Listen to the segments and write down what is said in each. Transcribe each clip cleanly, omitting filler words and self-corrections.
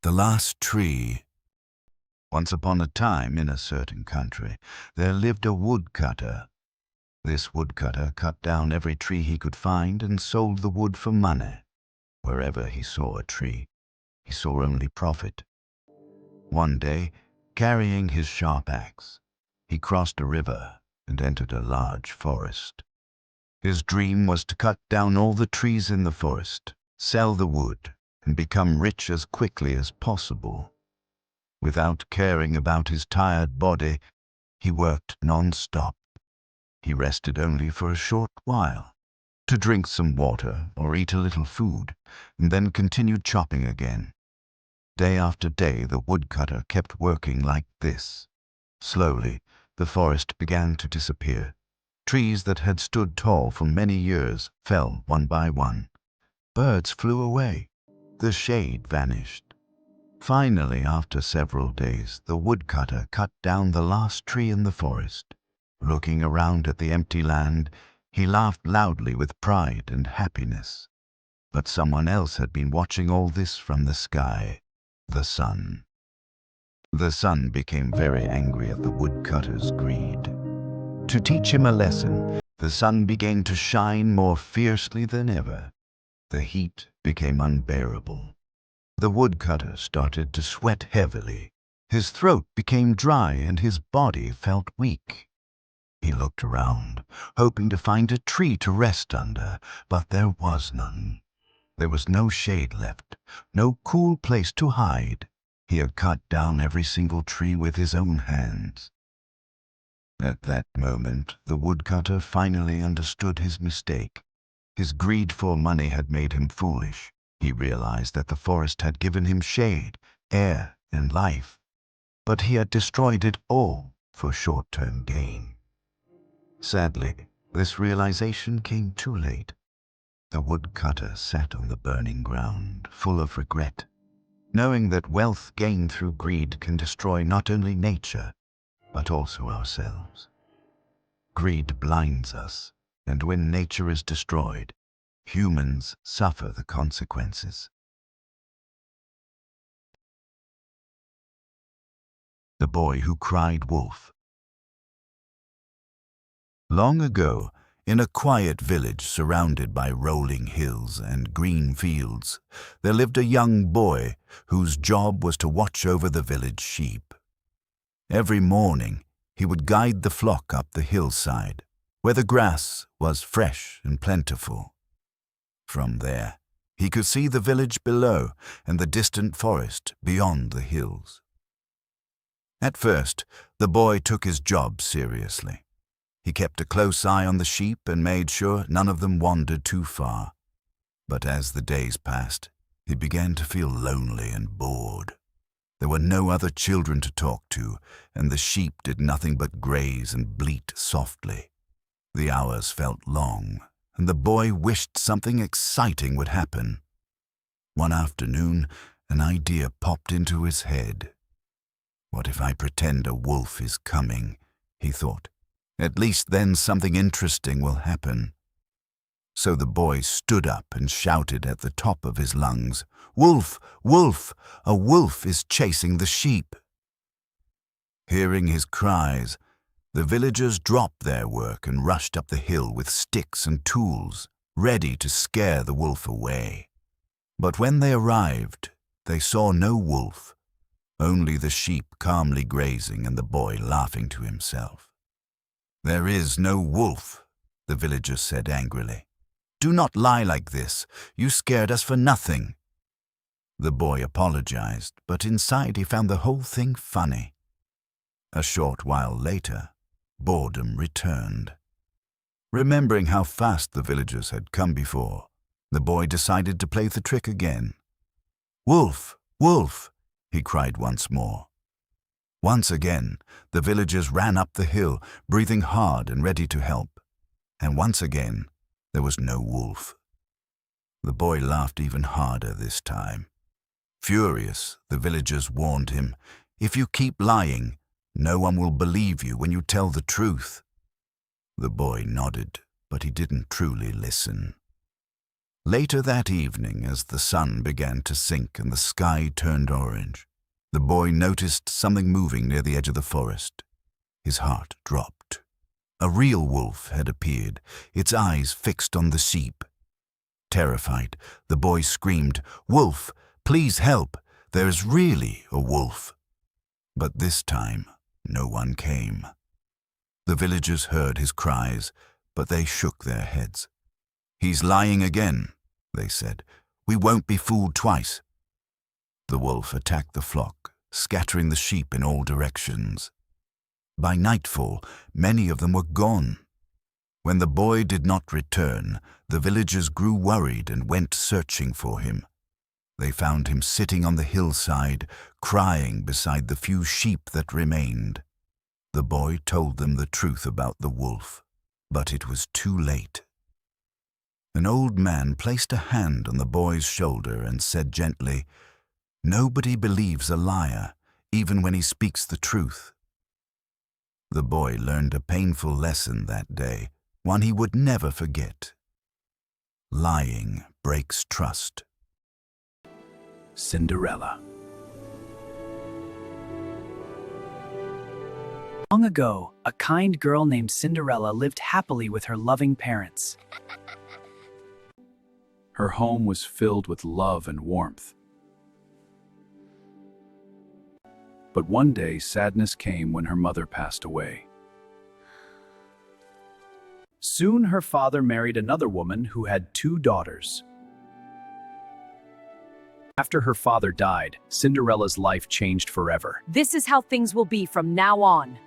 The last tree. Once upon a time, in a certain country, there lived a woodcutter. This woodcutter cut down every tree he could find and sold the wood for money. Wherever he saw a tree, he saw only profit. One day, carrying his sharp axe, he crossed a river and entered a large forest. His dream was to cut down all the trees in the forest, sell the wood, and become rich as quickly as possible. Without caring about his tired body, he worked non-stop. He rested only for a short while, to drink some water or eat a little food, and then continued chopping again. Day after day, the woodcutter kept working like this. Slowly, the forest began to disappear. Trees that had stood tall for many years fell one by one. Birds flew away. The shade vanished. Finally, after several days, the woodcutter cut down the last tree in the forest. Looking around at the empty land, he laughed loudly with pride and happiness. But someone else had been watching all this from the sky, the sun. The sun became very angry at the woodcutter's greed. To teach him a lesson, the sun began to shine more fiercely than ever. The heat became unbearable. The woodcutter started to sweat heavily. His throat became dry and his body felt weak. He looked around, hoping to find a tree to rest under, but there was none. There was no shade left, no cool place to hide. He had cut down every single tree with his own hands. At that moment, the woodcutter finally understood his mistake. His greed for money had made him foolish. He realized that the forest had given him shade, air, and life, but he had destroyed it all for short-term gain. Sadly, this realization came too late. The woodcutter sat on the burning ground, full of regret, knowing that wealth gained through greed can destroy not only nature, but also ourselves. Greed blinds us, and when nature is destroyed, humans suffer the consequences. The Boy Who Cried Wolf. Long ago, in a quiet village surrounded by rolling hills and green fields, there lived a young boy whose job was to watch over the village sheep. Every morning, he would guide the flock up the hillside, where the grass was fresh and plentiful. From there, he could see the village below and the distant forest beyond the hills. At first, the boy took his job seriously. He kept a close eye on the sheep and made sure none of them wandered too far. But as the days passed, he began to feel lonely and bored. There were no other children to talk to, and the sheep did nothing but graze and bleat softly. The hours felt long, and the boy wished something exciting would happen. One afternoon, an idea popped into his head. What if I pretend a wolf is coming, he thought. At least then something interesting will happen. So the boy stood up and shouted at the top of his lungs, "Wolf! Wolf! A wolf is chasing the sheep!" Hearing his cries, the villagers dropped their work and rushed up the hill with sticks and tools, ready to scare the wolf away. But when they arrived, they saw no wolf, only the sheep calmly grazing and the boy laughing to himself. "There is no wolf," the villagers said angrily. "Do not lie like this. You scared us for nothing." The boy apologized, but inside he found the whole thing funny. A short while later, boredom returned. Remembering how fast the villagers had come before, the boy decided to play the trick again. "Wolf! Wolf!" he cried once more. Once again, the villagers ran up the hill, breathing hard and ready to help. And once again, there was no wolf. The boy laughed even harder this time. Furious, the villagers warned him, "If you keep lying, no one will believe you when you tell the truth." The boy nodded, but he didn't truly listen. Later that evening, as the sun began to sink and the sky turned orange, the boy noticed something moving near the edge of the forest. His heart dropped. A real wolf had appeared, its eyes fixed on the sheep. Terrified, the boy screamed, "Wolf, please help! There is really a wolf!" But this time, no one came. The villagers heard his cries, but they shook their heads. "He's lying again," they said. "We won't be fooled twice." The wolf attacked the flock, scattering the sheep in all directions. By nightfall, many of them were gone. When the boy did not return, the villagers grew worried and went searching for him. They found him sitting on the hillside, crying beside the few sheep that remained. The boy told them the truth about the wolf, but it was too late. An old man placed a hand on the boy's shoulder and said gently, "Nobody believes a liar, even when he speaks the truth." The boy learned a painful lesson that day, one he would never forget. Lying breaks trust. Cinderella. Long ago, a kind girl named Cinderella lived happily with her loving parents. Her home was filled with love and warmth. But one day, sadness came when her mother passed away. Soon her father married another woman who had 2 daughters. After her father died, Cinderella's life changed forever. This is how things will be from now on.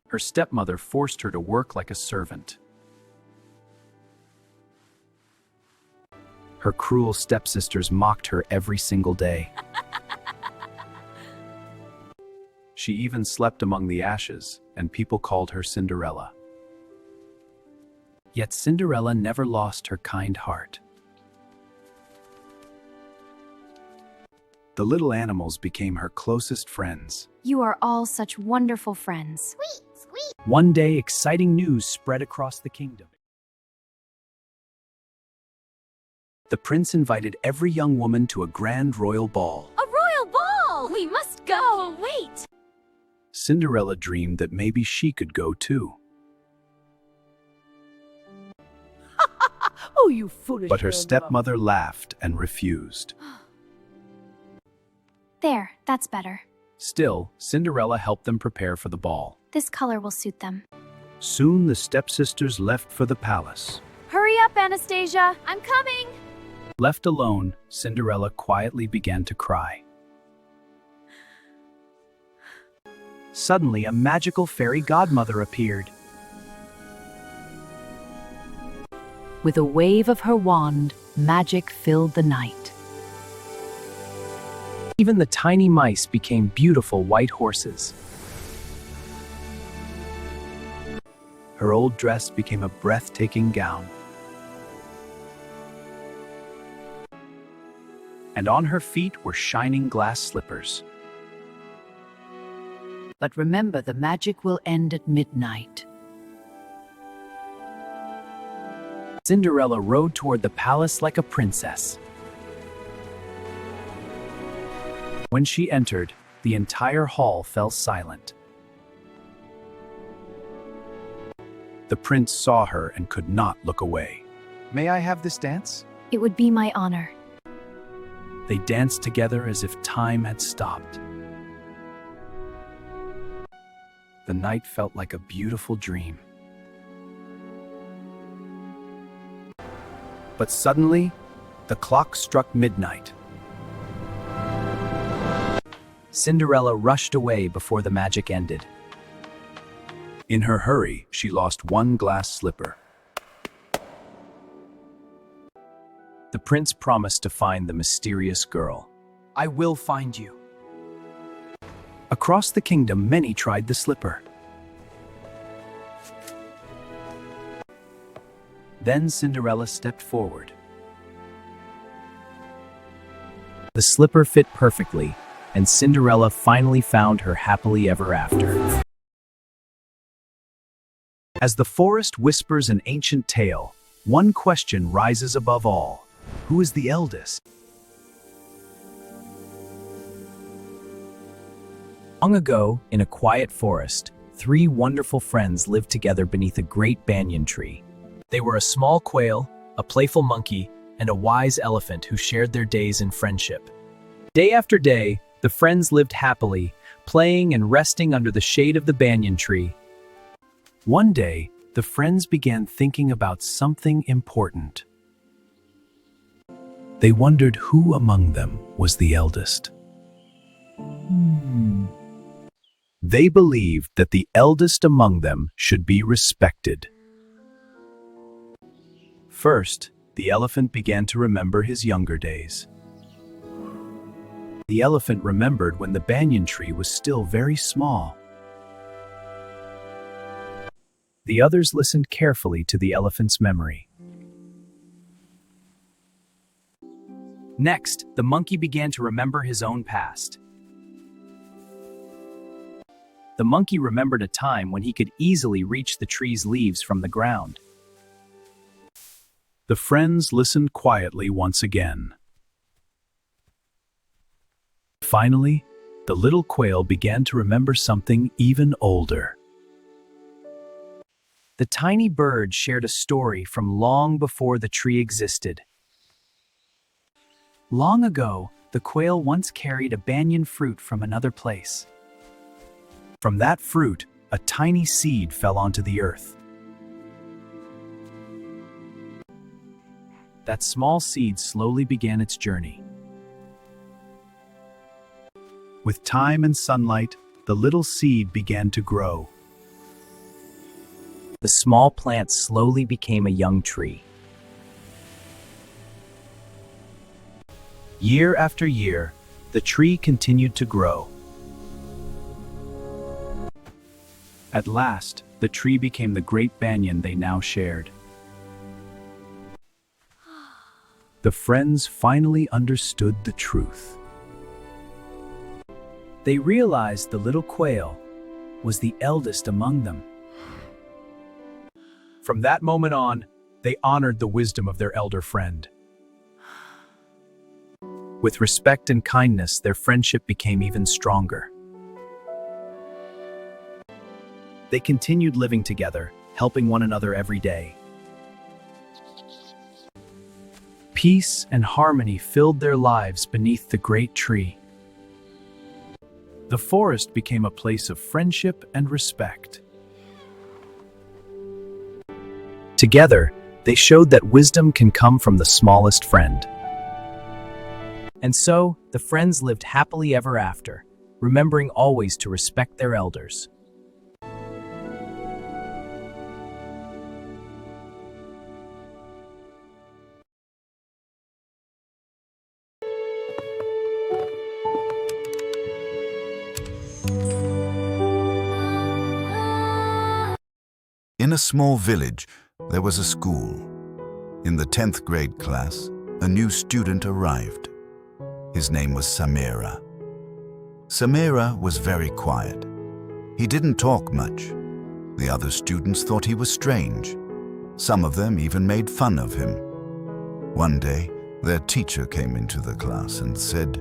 Her stepmother forced her to work like a servant. Her cruel stepsisters mocked her every single day. She even slept among the ashes, and people called her Cinderella. Yet Cinderella never lost her kind heart. The little animals became her closest friends. You are all such wonderful friends. Sweet, sweet. One day, exciting news spread across the kingdom. The prince invited every young woman to a grand royal ball. A royal ball! We must go! Wait! Cinderella dreamed that maybe she could go too. Oh, you foolish But her girl. stepmother laughed and refused. There, that's better. Still, Cinderella helped them prepare for the ball. This color will suit them. Soon the stepsisters left for the palace. Hurry up, Anastasia! I'm coming! Left alone, Cinderella quietly began to cry. Suddenly, a magical fairy godmother appeared. With a wave of her wand, magic filled the night. Even the tiny mice became beautiful white horses. Her old dress became a breathtaking gown. And on her feet were shining glass slippers. But remember, the magic will end at midnight. Cinderella rode toward the palace like a princess. When she entered, the entire hall fell silent. The prince saw her and could not look away. "May I have this dance?" It would be my honor. They danced together as if time had stopped. The night felt like a beautiful dream. But suddenly, the clock struck midnight. Cinderella rushed away before the magic ended. In her hurry, she lost one glass slipper. The prince promised to find the mysterious girl. "I will find you." Across the kingdom, many tried the slipper. Then Cinderella stepped forward. The slipper fit perfectly, and Cinderella finally found her happily ever after. As the forest whispers an ancient tale, one question rises above all. Who is the eldest? Long ago, in a quiet forest, 3 wonderful friends lived together beneath a great banyan tree. They were a small quail, a playful monkey, and a wise elephant who shared their days in friendship. Day after day, the friends lived happily, playing and resting under the shade of the banyan tree. One day, the friends began thinking about something important. They wondered who among them was the eldest. They believed that the eldest among them should be respected. First, the elephant began to remember his younger days. The elephant remembered when the banyan tree was still very small. The others listened carefully to the elephant's memory. Next, the monkey began to remember his own past. The monkey remembered a time when he could easily reach the tree's leaves from the ground. The friends listened quietly once again. Finally, the little quail began to remember something even older. The tiny bird shared a story from long before the tree existed. Long ago, the quail once carried a banyan fruit from another place. From that fruit, a tiny seed fell onto the earth. That small seed slowly began its journey. With time and sunlight, the little seed began to grow. The small plant slowly became a young tree. Year after year, the tree continued to grow. At last, the tree became the great banyan they now shared. The friends finally understood the truth. They realized the little quail was the eldest among them. From that moment on, they honored the wisdom of their elder friend. With respect and kindness, their friendship became even stronger. They continued living together, helping one another every day. Peace and harmony filled their lives beneath the great tree. The forest became a place of friendship and respect. Together, they showed that wisdom can come from the smallest friend. And so, the friends lived happily ever after, remembering always to respect their elders. In a small village, there was a school. In the 10th grade class, a new student arrived. His name was Samira. Samira was very quiet. He didn't talk much. The other students thought he was strange. Some of them even made fun of him. One day, their teacher came into the class and said,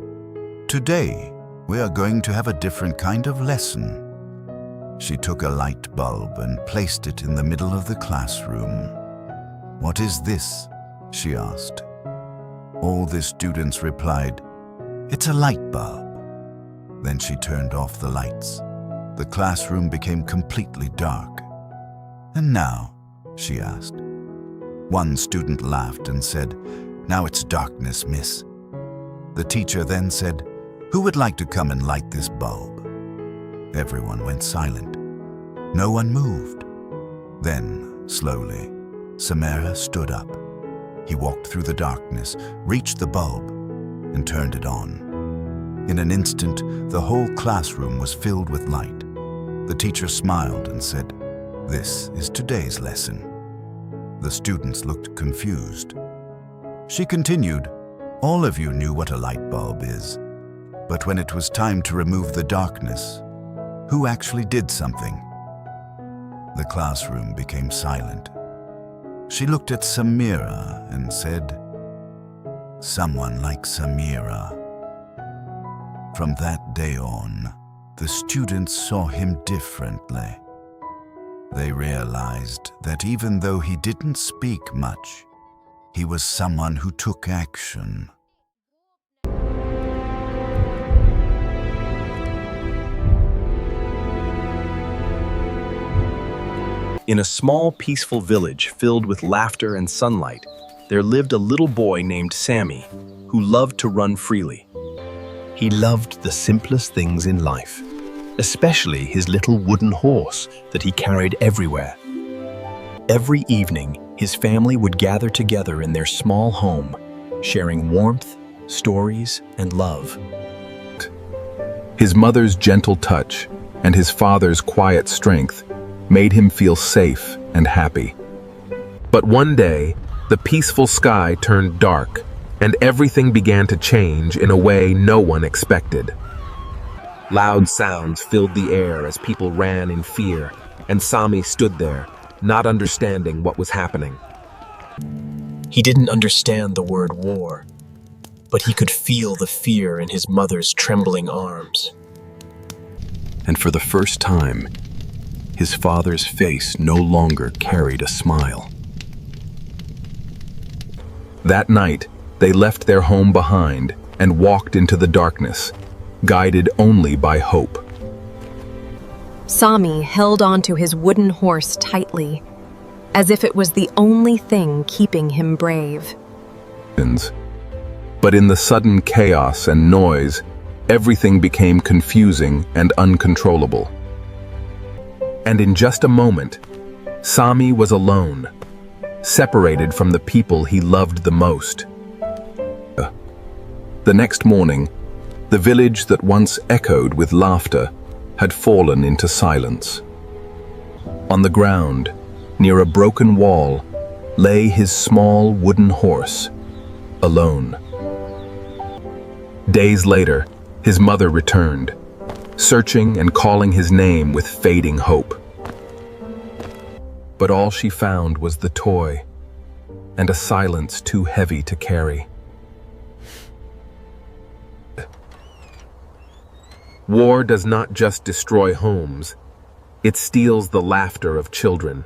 "Today, we are going to have a different kind of lesson." She took a light bulb and placed it in the middle of the classroom. "What is this?" she asked. All the students replied, "It's a light bulb." Then she turned off the lights. The classroom became completely dark. "And now?" she asked. One student laughed and said, "Now it's darkness, miss." The teacher then said, "Who would like to come and light this bulb?" Everyone went silent. No one moved. Then, slowly, Samira stood up. He walked through the darkness, reached the bulb, and turned it on. In an instant, the whole classroom was filled with light. The teacher smiled and said, "This is today's lesson." The students looked confused. She continued, "All of you knew what a light bulb is. But when it was time to remove the darkness, who actually did something?" The classroom became silent. She looked at Samira and said, someone like Samira. From that day on, the students saw him differently. They realized that even though he didn't speak much, he was someone who took action. In a small, peaceful village filled with laughter and sunlight, there lived a little boy named Sammy, who loved to run freely. He loved the simplest things in life, especially his little wooden horse that he carried everywhere. Every evening, his family would gather together in their small home, sharing warmth, stories, and love. His mother's gentle touch and his father's quiet strength made him feel safe and happy. But one day, the peaceful sky turned dark, and everything began to change in a way no one expected. Loud sounds filled the air as people ran in fear, and Sami stood there, not understanding what was happening. He didn't understand the word war, but he could feel the fear in his mother's trembling arms. And for the first time, his father's face no longer carried a smile. That night, they left their home behind and walked into the darkness, guided only by hope. Sami held onto his wooden horse tightly, as if it was the only thing keeping him brave. But in the sudden chaos and noise, everything became confusing and uncontrollable. And in just a moment, Sami was alone, separated from the people he loved the most. The next morning, the village that once echoed with laughter had fallen into silence. On the ground, near a broken wall, lay his small wooden horse, alone. Days later, his mother returned, searching and calling his name with fading hope. But all she found was the toy, and a silence too heavy to carry. War does not just destroy homes, it steals the laughter of children.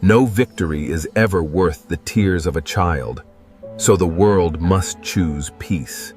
No victory is ever worth the tears of a child, so the world must choose peace.